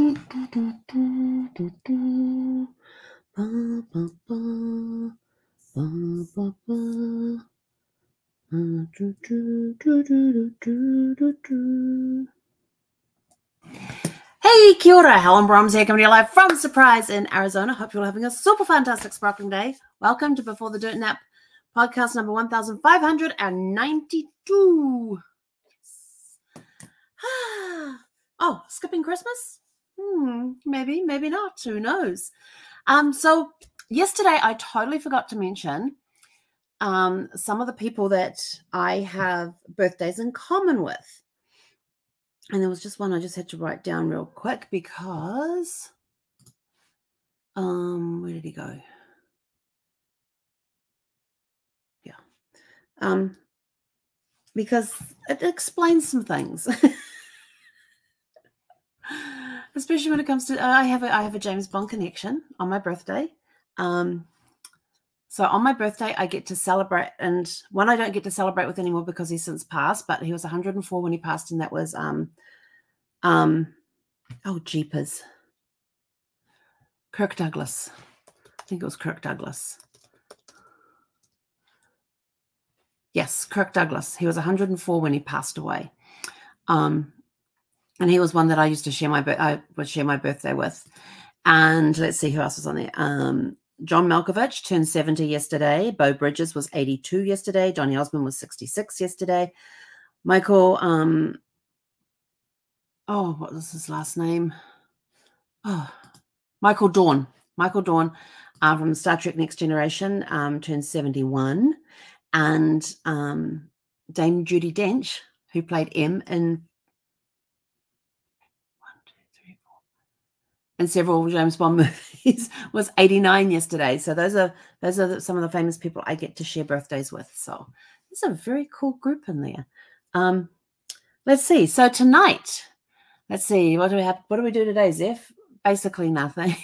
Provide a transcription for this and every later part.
Hey, kia ora, Helen Brahms here, coming to you live from Surprise in Arizona. Hope you're all having a super fantastic sparkling day. Welcome to Before the Dirt Nap podcast number 1592. Yes. Oh, skipping Christmas? Maybe, maybe not. Who knows? So yesterday I totally forgot to mention some of the people that I have birthdays in common with. And there was just one I just had to write down real quick because, where did he go? Yeah. Because it explains some things, especially when it comes to, I have a James Bond connection on my birthday. So on my birthday, I get to celebrate, and one I don't get to celebrate with anymore because he's since passed, but he was 104 when he passed, and that was, oh, jeepers. Kirk Douglas. I think it was Kirk Douglas. Yes, Kirk Douglas. He was 104 when he passed away. And he was one that I used to share I would share my birthday with. And let's see who else was on there. John Malkovich turned 70 yesterday. Beau Bridges was 82 yesterday. Donny Osmond was 66 yesterday. Michael, what was his last name? Oh, Michael Dorn. Michael Dorn from Star Trek Next Generation turned 71. And Dame Judi Dench, who played M in several James Bond movies, was 89 yesterday. So those are some of the famous people I get to share birthdays with. So it's a very cool group in there. Let's see. So tonight, let's see, what do we have? What do we do today, Zeph? Basically nothing.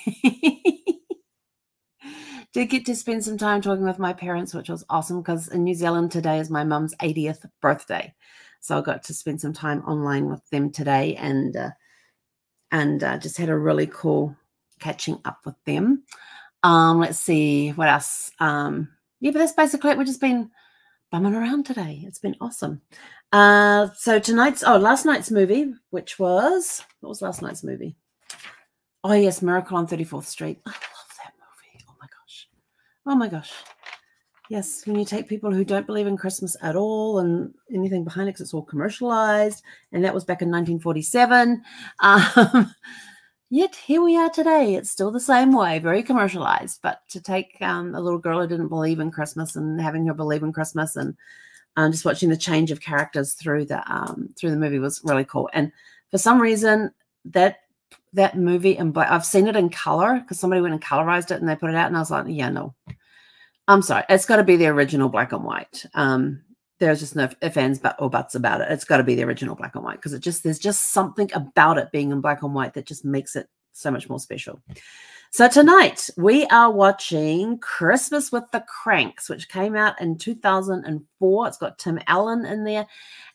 Did get to spend some time talking with my parents, which was awesome because in New Zealand today is my mum's 80th birthday. So I got to spend some time online with them today and just had a really cool catching up with them. Let's see what else. Yeah, but that's basically it. We've just been bumming around today. It's been awesome. So last night's movie, which was, what was last night's movie? Oh yes, Miracle on 34th Street. I love that movie. Oh my gosh. Oh my gosh. Yes, when you take people who don't believe in Christmas at all and anything behind it, because it's all commercialized, and that was back in 1947. Yet here we are today. It's still the same way, very commercialized. But to take a little girl who didn't believe in Christmas and having her believe in Christmas, and just watching the change of characters through the movie was really cool. And for some reason, that movie, and I've seen it in color because somebody went and colorized it and they put it out, and I was like, yeah, no. I'm sorry. It's got to be the original black and white. There's just no ifs, ands, or buts about it. It's got to be the original black and white because there's just something about it being in black and white that just makes it so much more special. So tonight we are watching Christmas with the Kranks, which came out in 2004. It's got Tim Allen in there,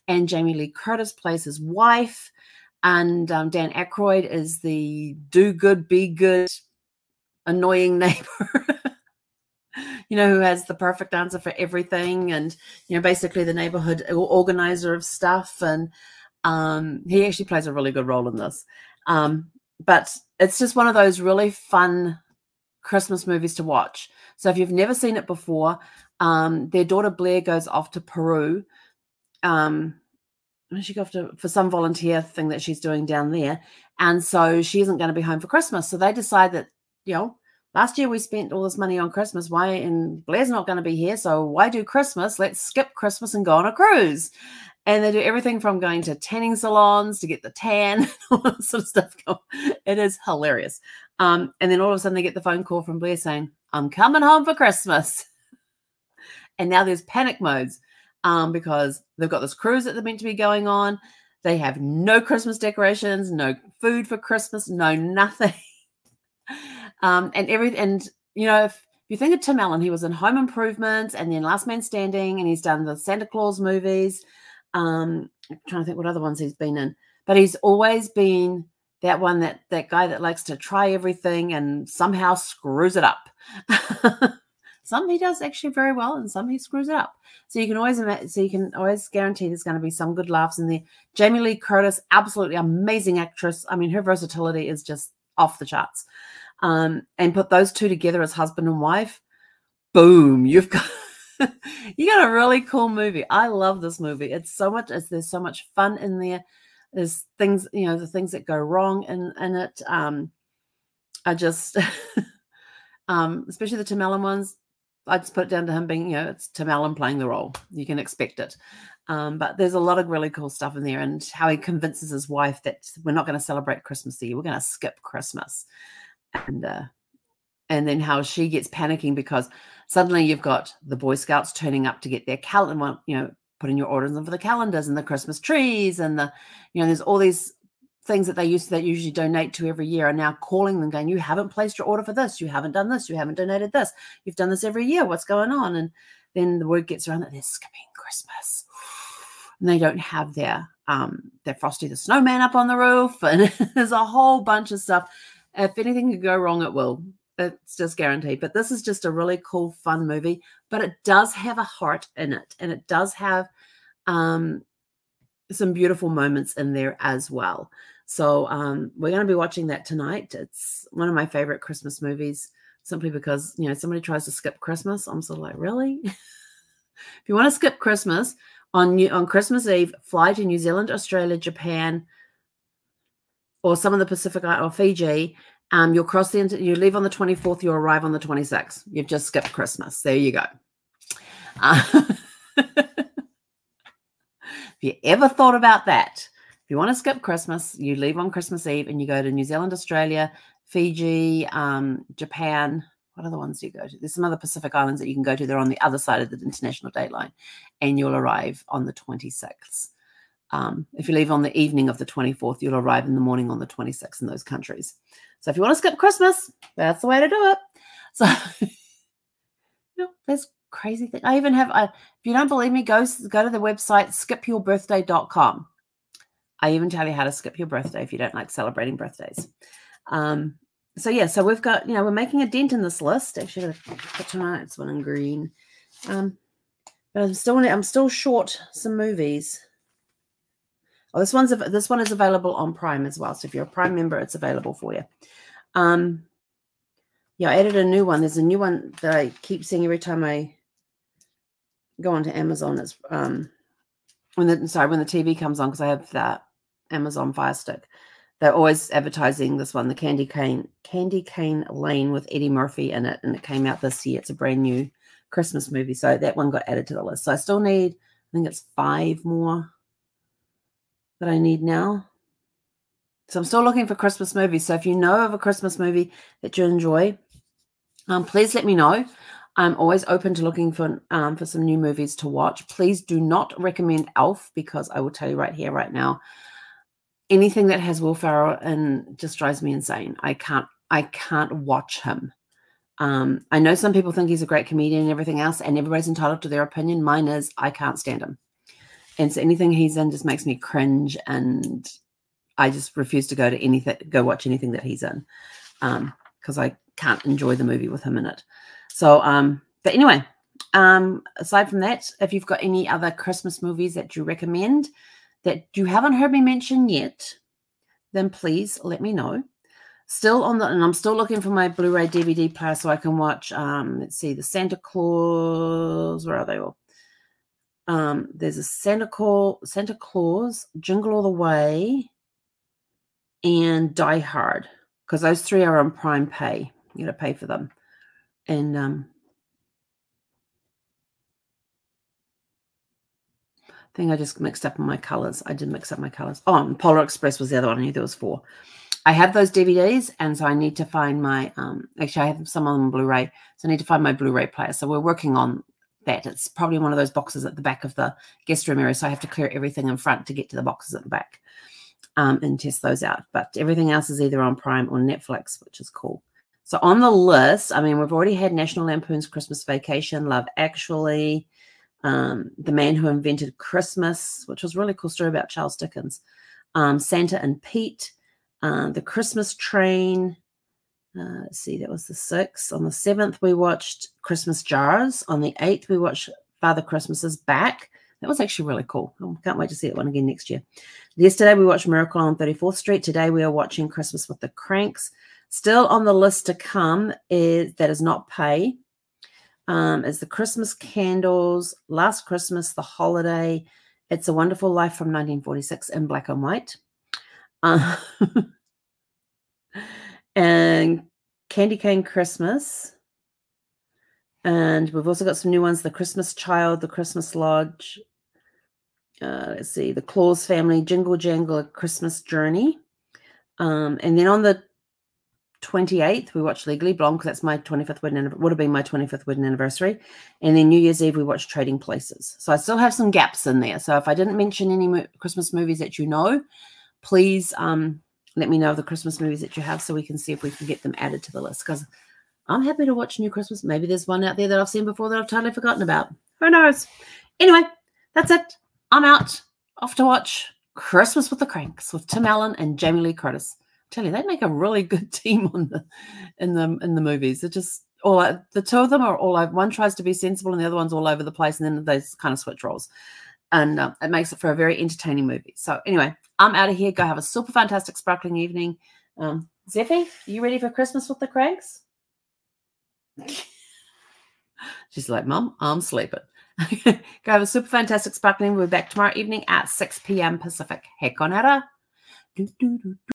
and Jamie Lee Curtis plays his wife, and Dan Aykroyd is the do good, be good, annoying neighbor. You know, who has the perfect answer for everything, and basically the neighborhood organizer of stuff. And he actually plays a really good role in this. But it's just one of those really fun Christmas movies to watch. So if you've never seen it before, their daughter Blair goes off to Peru. She goes for some volunteer thing that she's doing down there, and so she isn't going to be home for Christmas. So they decide that last year we spent all this money on Christmas. And Blair's not going to be here, so why do Christmas? Let's skip Christmas and go on a cruise. And they do everything from going to tanning salons to get the tan, all that sort of stuff going. It is hilarious. And then all of a sudden they get the phone call from Blair saying, I'm coming home for Christmas. And now there's panic modes because they've got this cruise that they're meant to be going on. They have no Christmas decorations, no food for Christmas, no nothing. If you think of Tim Allen, he was in Home Improvement and then Last Man Standing, and he's done the Santa Claus movies. I'm trying to think what other ones he's been in, but he's always been that one, that guy that likes to try everything and somehow screws it up. Some he does actually very well, and some he screws it up. So you can always guarantee there's going to be some good laughs in there. Jamie Lee Curtis, absolutely amazing actress. I mean, her versatility is just off the charts. And put those two together as husband and wife, boom, you got a really cool movie. I love this movie. There's so much fun in there. There's things, the things that go wrong in it are just, especially the Tim Allen ones. I just put it down to him being, it's Tim Allen playing the role. You can expect it. But there's a lot of really cool stuff in there, and how he convinces his wife that we're not going to celebrate Christmas Eve. We're going to skip Christmas. And then how she gets panicking because suddenly you've got the Boy Scouts turning up to get their calendar, putting your orders in for the calendars and the Christmas trees, and there's all these things that they usually donate to every year, are now calling them going, you haven't placed your order for this, you haven't done this, you haven't donated this, you've done this every year, what's going on? And then the word gets around that they're skipping Christmas, and they don't have their Frosty the Snowman up on the roof, and there's a whole bunch of stuff. If anything could go wrong, it will. It's just guaranteed. But this is just a really cool, fun movie. But it does have a heart in it, and it does have some beautiful moments in there as well. So we're going to be watching that tonight. It's one of my favorite Christmas movies, simply because somebody tries to skip Christmas. I'm sort of like, really? If you want to skip Christmas on Christmas Eve, fly to New Zealand, Australia, Japan, or some of the Pacific or Fiji. You'll cross you leave on the 24th, you'll arrive on the 26th. You've just skipped Christmas. There you go. If you ever thought about that, if you want to skip Christmas, you leave on Christmas Eve and you go to New Zealand, Australia, Fiji, Japan. What are the ones you go to? There's some other Pacific islands that you can go to. They're on the other side of the international date line, and you'll arrive on the 26th. If you leave on the evening of the 24th, you'll arrive in the morning on the 26th in those countries. So if you want to skip Christmas, that's the way to do it. So, there's crazy thing. I even have, if you don't believe me, go to the website, skipyourbirthday.com. I even tell you how to skip your birthday if you don't like celebrating birthdays. So we've got, we're making a dent in this list. Actually, I'm going to put tonight's one in green. But I'm still short some movies. Oh, this one is available on Prime as well. So if you're a Prime member, it's available for you. I added a new one. There's a new one that I keep seeing every time I go onto Amazon. It's when the TV comes on, because I have that Amazon Fire Stick. They're always advertising this one, the Candy Cane Lane with Eddie Murphy in it, and it came out this year. It's a brand new Christmas movie, so that one got added to the list. So I still need, I think it's 5 more that I need now. So I'm still looking for Christmas movies. So if you know of a Christmas movie that you enjoy, please let me know. I'm always open to looking for some new movies to watch. Please do not recommend Elf, because I will tell you right here, right now, anything that has Will Ferrell and just drives me insane. I can't watch him. I know some people think he's a great comedian and everything else, and everybody's entitled to their opinion. Mine is, I can't stand him. And so anything he's in just makes me cringe, and I just refuse to go watch anything that he's in, because I can't enjoy the movie with him in it. So, but anyway, aside from that, if you've got any other Christmas movies that you recommend that you haven't heard me mention yet, then please let me know. And I'm still looking for my Blu-ray DVD player so I can watch, let's see, the Santa Claus, where are they all? There's a Santa Claus, Jingle All the Way, and Die Hard, because those 3 are on Prime Pay. You got to pay for them. And I think I just mixed up my colors. I did mix up my colors. Oh, and Polar Express was the other one. I knew there was 4. I have those DVDs, and so I need to find my, actually I have some on Blu-ray, so I need to find my Blu-ray player. So we're working on that. It's probably one of those boxes at the back of the guest room area, so I have to clear everything in front to get to the boxes at the back and test those out. But everything else is either on Prime or Netflix, which is cool. So on the list, I mean, we've already had National Lampoon's Christmas Vacation, Love Actually, The Man Who Invented Christmas, which was a really cool story about Charles Dickens, Santa and Pete, The Christmas Train. Let's see, that was the 6th. On the 7th, we watched Christmas Jars. On the 8th, we watched Father Christmas is Back. That was actually really cool. I can't wait to see that one again next year. Yesterday, we watched Miracle on 34th Street. Today, we are watching Christmas with the Cranks. Still on the list to come that is not pay. Is the Christmas Candles, Last Christmas, The Holiday, It's a Wonderful Life from 1946 in black and white. And Candy Cane Christmas. And we've also got some new ones, The Christmas Child, The Christmas Lodge. Let's see, The Claus Family, Jingle Jangle, A Christmas Journey. And then on the 28th, we watched Legally Blonde, because that's my 25th wedding anniversary, would have been my 25th wedding anniversary. And then New Year's Eve, we watched Trading Places. So I still have some gaps in there. So if I didn't mention any Christmas movies that you know, please let me know the Christmas movies that you have so we can see if we can get them added to the list, because I'm happy to watch new Christmas. Maybe there's one out there that I've seen before that I've totally forgotten about. Who knows? Anyway, that's it. I'm out. Off to watch Christmas with the Cranks with Tim Allen and Jamie Lee Curtis. Tell you, they make a really good team on in the movies. They're just the two of them are all over. One tries to be sensible and the other one's all over the place, and then they kind of switch roles, and it makes it for a very entertaining movie. So anyway, I'm out of here. Go have a super fantastic sparkling evening. Zeffy, are you ready for Christmas with the Cranks? She's like, Mum, I'm sleeping. Go have a super fantastic sparkling. We'll be back tomorrow evening at 6 p.m. Pacific. Heck on out.